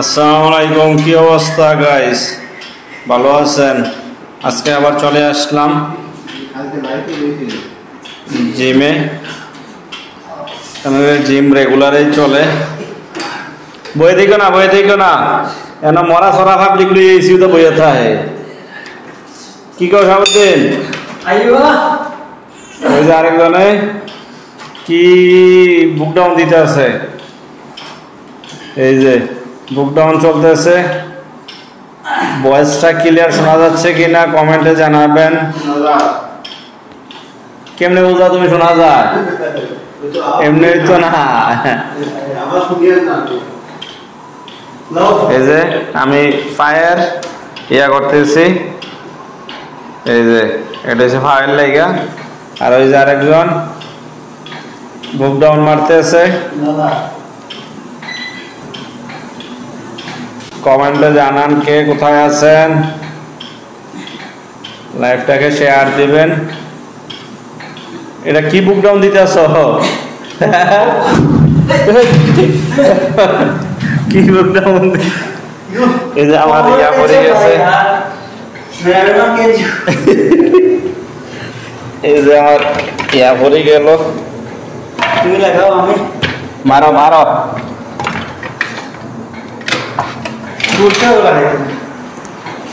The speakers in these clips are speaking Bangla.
আসসালামু আলাইকুম, কি অবস্থা গাইস? ভালো আছেন? আজকে আবার চলে আসলাম জিমে। জিম রেগুলারই চলে। বই দেখো না এনা মরা সরা পাবলিক লই এসি তো বইয়া থাকে। কি কও সাবুদ্দিন? ওই যে আরেকজনে কি বুক ডাউন দিতে আছে। এই যে বুক ডাউন চলতেছে। ভয়েসটা ক্লিয়ার শোনা যাচ্ছে কিনা কমেন্টে জানাবেন। কেমনে বুঝা তুমি শোনা যায়? এমনি তো না। এই যে আমি ফায়ার করতেছি। এই যে এটা হচ্ছে ফায়ার লাইগা। আর ওই যে আরেকজন বুক ডাউন মারতেছে। কমেন্টে জানান কে কোথায় আছেন, লাইভটাকে শেয়ার দিবেন। এটা কি বুক ডাউন দিতে আসো? কি বুক ডাউন? এই যে আমার ইয়া পড়ে গেছে। এই যে আমার ইয়া পড়ে গেল। তুমি লাগাও, আমি মারো মারো।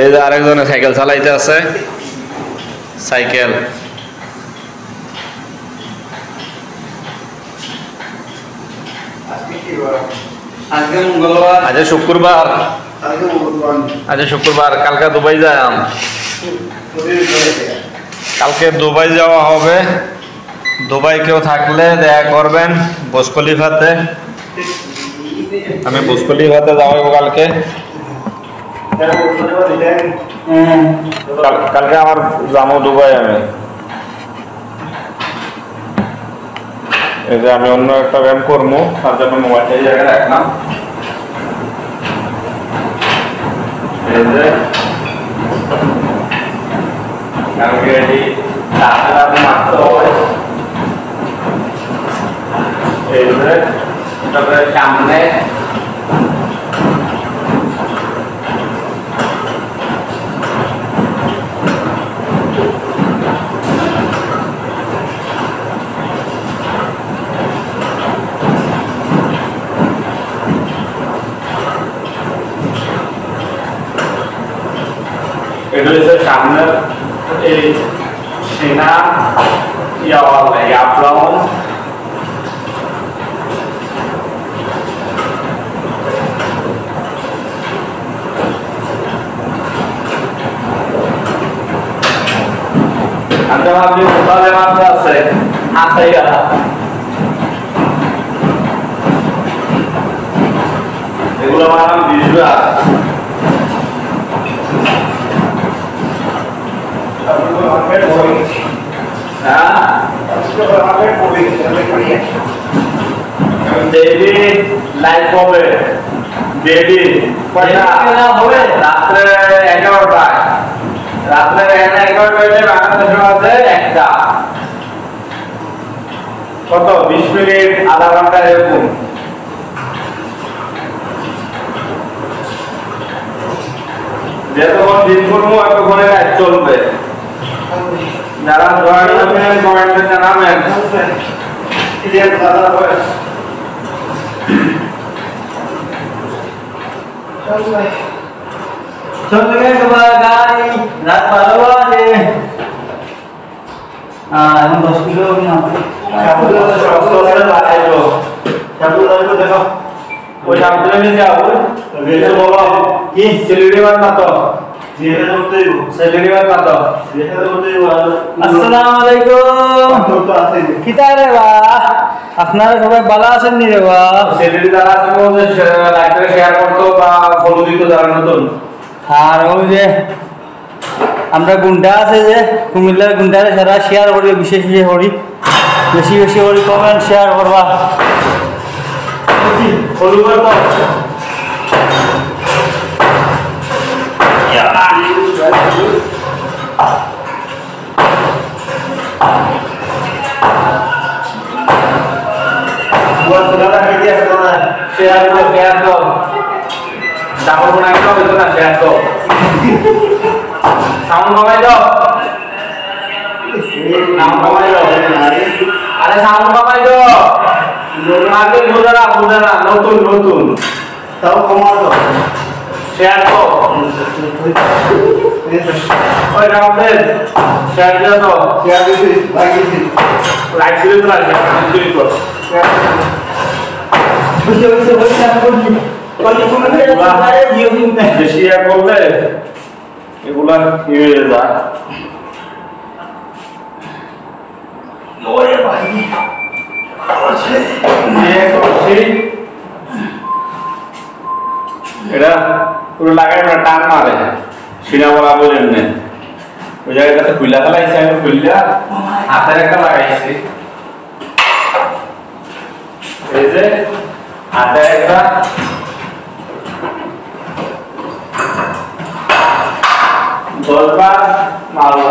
এই যে আরেকজনে সাইকেল চালাইতে আছে। সাইকেল আজ শুক্রবার। কালকে দুবাই যাই। কালকে দুবাই যাওয়া হবে। দুবাই কেউ থাকলে দেখা করবেন বুর্জ খলিফাতে। আমি বুর্জ খলিফাতে যাবো কালকে। কালকে আমার যাবো দুবাই। এই যে আমি অন্য একটা ব্যায়াম করবো, তার জন্য মোবাইলটা এই জায়গায় রাখলাম। এই যে কালকে মারতে হবে। এই যে সামনে এটা হচ্ছে সামনের এই সিনা ইয়াপ্লাউন। আমি ভাবছি কোথায় মাত্রা আছে হাতাই গেলা। এগুলো মারাম 20 বার। ডেইলি লাইভ হবে। ডেইলি হবে রাত্রে 11টায়। রাত্রে 11টায় বাংলাদেশের মধ্যে একটা কত 20 মিনিট আধা ঘন্টা এরকম। যতক্ষণ দিন করবো এতক্ষণে লাইভ চলবে। যারা জয়েন হবেন কমেন্টে জানাবেন। ক্লিয়ার কথা হবে। চলবে তোমার গাড়ি রাত 12 বাজে। এখন 10 কিলো না সাবুল সস্তা লাগাইলো। সাবুল লাগাইলো দেখো। ওই সাবুল নিয়ে যাও। বেশি বলো কি সেলিব্রেট না তো। আসসালামু আলাইকুম। কিতারে বা আপনারা সবাই ভালো আছেন নি রে বা? সেলিব্রিটি যারা আছে ওদের লাইভে শেয়ার করতো বা ফলো দিত যারা নতুন। আর ওই যে আমরা গুন্ডা আছে যে কুমিল্লার গুন্ডারে যারা শেয়ার করি, বিশেষ করি, বেশি করি, কমেন্ট শেয়ার করবা। ফলো করবা। Buat saudara media saudara, share dong. Double বানাই দাও হইতো না শেয়ার তো সাউন্ড কমাই দাও সাউন্ড কমাই দাও আরে সাউন্ড কমাই দাও আগে বুঝারা নতুন নতুন তাও কমা দাও শেয়ার তো ওই রাউন্ডের শেয়ার দাও তো শেয়ার দিছি লাইক দিলে তো লাগবে দিলি তো বুঝে না বলি কোন আরে জিও বেশি আর বললে এগুলা কি হয়ে যায় ওরে ভাই এটা পুরো লাগাই না টান মারে সিনা বলা বলেন না ওই জায়গাটাতে খুইলা ফেলাইছে আমি খুইলা হাতের একটা লাগাইছি এই যে হাতের একটা দরবার মারবো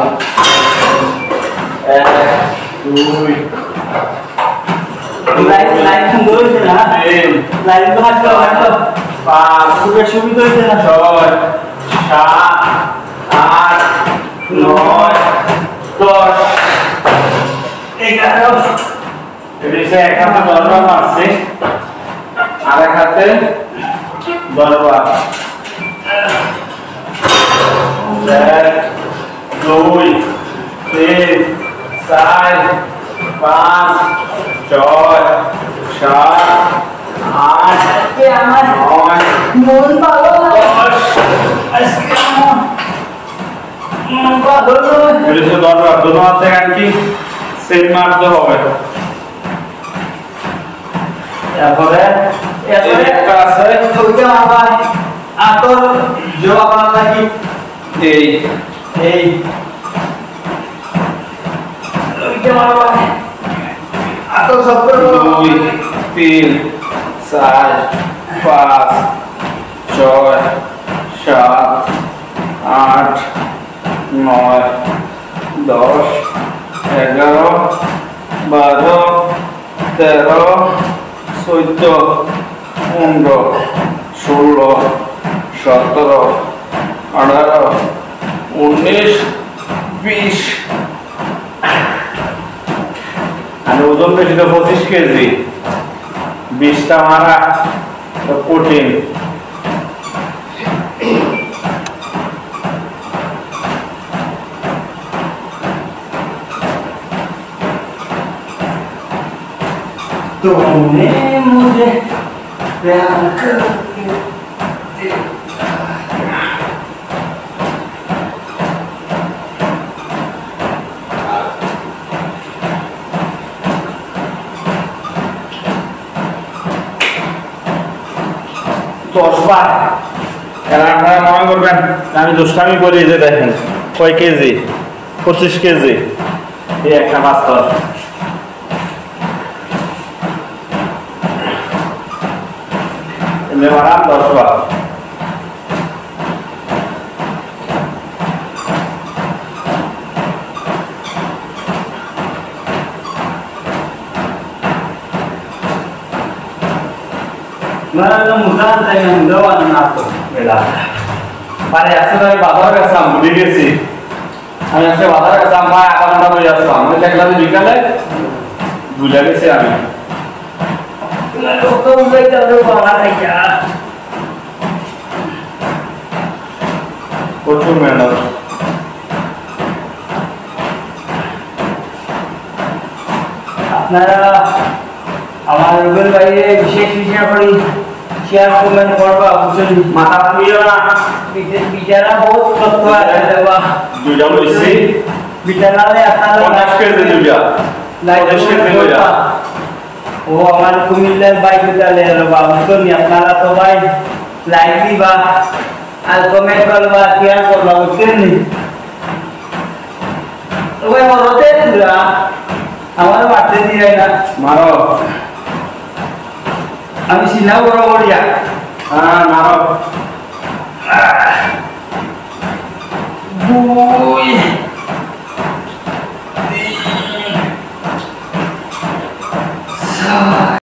1 2 লাইট সুন্দর হয়েছে না লাইট তো হাত দাও 5 খুব সুবিধা হয়েছে না 6 7 8 9 10 11 এদিকে এক হাতে দরবার মারছে আর এক হাতে দরবার 1 2 3 4 5 6 7 8 কে আমার মন ভালো 10 আজকে আমার মন ভালো এদিকে দরবার দুটো হাতে কি সেম মারতে হবে এরপরে একটা আছে ওইটা আবার আতর জবাব লাগি এই ওইটা মারবা আতর সব করে 2 3 4 5 6 7 8 9 10 11 12 13 14 15 16 17 18 19 20 আর ওজন বেশি তো 25 কেজি 20টা মারা কঠিন तुमने मुझे प्यार करके দশবার আপনারা মনে করবেন আমি দুষ্টামি করি যে দেখেন কয় কেজি 25 কেজি এই একটা পাথর মেমারাম 10 বার Mana mudah saya mudah anak bela. Pada asal bazar ke sam budi gesi. Kami asal bazar ke sam pai akan kita beli asam. Mereka cakap tu jika le, dua gesi kami. Kalau kau boleh jalan bawa saja. Kocur mana? Apnara আমার রুবেল ভাইয়ের বিশেষ বিষয় করি শেয়ার কমেন্ট করবা বুঝলি মাথা পুইও না বিচারা বহুত তথ্য আছে দেবা দুইটা বলছি বিচারালে আপনারা 50 কেজি দুইটা লাইক করে ও আমার কুমিল্লার ভাই বিতালে বাবু তো নি আপনারা সবাই লাইক দিবা আর কমেন্ট করবা শেয়ার করবা বুঝলি ওই মরতে দিলা আমার বাড়তে দিই না মারো আমি সিনা বড় বড়িয়া হ্যাঁ মারো 2 3 4